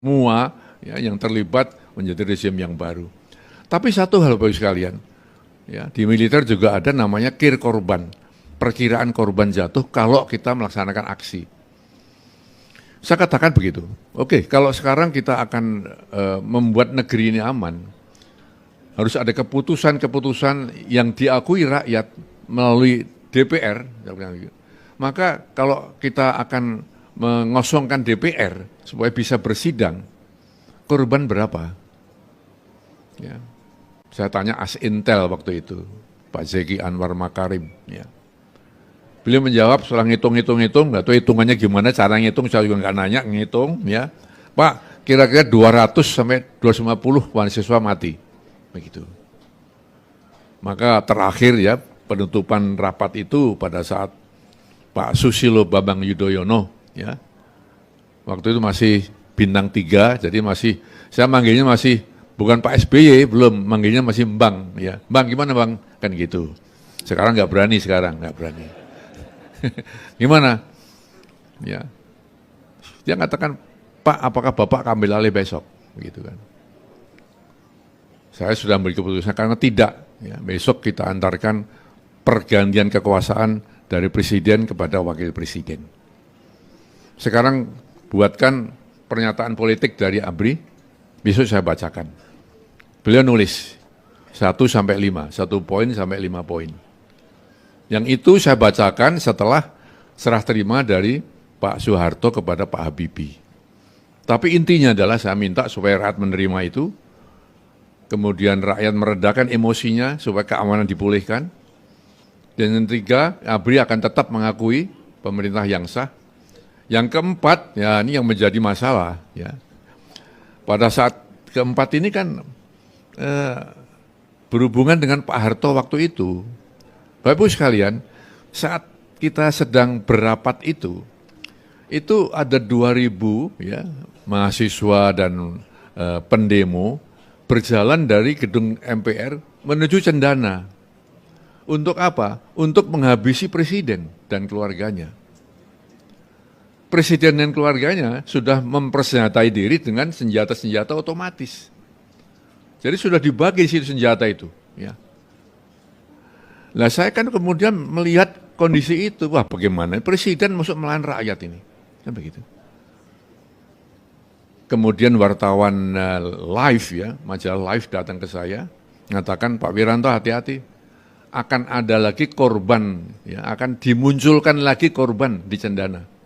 semua ya, yang terlibat menjadi rezim yang baru. Tapi satu hal Bapak sekalian, ya, di militer juga ada namanya kir korban, perkiraan korban jatuh kalau kita melaksanakan aksi. Saya katakan begitu, oke, kalau sekarang kita akan membuat negeri ini aman, harus ada keputusan-keputusan yang diakui rakyat melalui DPR, maka kalau kita akan mengosongkan DPR supaya bisa bersidang, korban berapa? Ya. Saya tanya As-Intel waktu itu, Pak Zeki Anwar Makarim. Ya. Beliau menjawab setelah ngitung, nggak tahu hitungannya gimana, cara ngitung saya juga nggak nanya, ngitung. Ya. Pak, kira-kira 200 sampai 250 mahasiswa mati. Begitu. Maka terakhir ya, penutupan rapat itu pada saat Pak Susilo Bambang Yudhoyono, ya, waktu itu masih bintang 3, jadi masih, saya manggilnya masih bukan Pak SBY, belum, manggilnya masih Bang, ya, Bang gimana Bang, kan gitu. Sekarang nggak berani, gimana, ya, dia katakan, Pak apakah Bapak ambil alih besok, gitu kan. Saya sudah ambil keputusan karena tidak, ya, besok kita antarkan pergantian kekuasaan dari presiden kepada wakil presiden. Sekarang buatkan pernyataan politik dari ABRI, besok saya bacakan. Beliau nulis 1 sampai 5, 1 poin sampai 5 poin. Yang itu saya bacakan setelah serah terima dari Pak Soeharto kepada Pak Habibie. Tapi intinya adalah saya minta supaya rakyat menerima itu, kemudian rakyat meredakan emosinya supaya keamanan dipulihkan. Dan yang ketiga, ABRI akan tetap mengakui pemerintah yang sah. Yang keempat, ya ini yang menjadi masalah, ya. Pada saat keempat ini kan berhubungan dengan Pak Harto waktu itu. Bapak Ibu sekalian, saat kita sedang berapat itu ada 2.000 ya, mahasiswa dan pendemo berjalan dari gedung MPR menuju Cendana. Untuk apa? Untuk menghabisi presiden dan keluarganya. Presiden dan keluarganya sudah mempersenjatai diri dengan senjata-senjata otomatis. Jadi sudah dibagi senjata itu. Ya. Nah saya kan kemudian melihat kondisi itu, wah bagaimana presiden masuk melawan rakyat ini. Kan begitu. Kemudian wartawan Live ya, majalah Live datang ke saya, mengatakan Pak Wiranto hati-hati, akan ada lagi korban, ya, akan dimunculkan lagi korban di Cendana.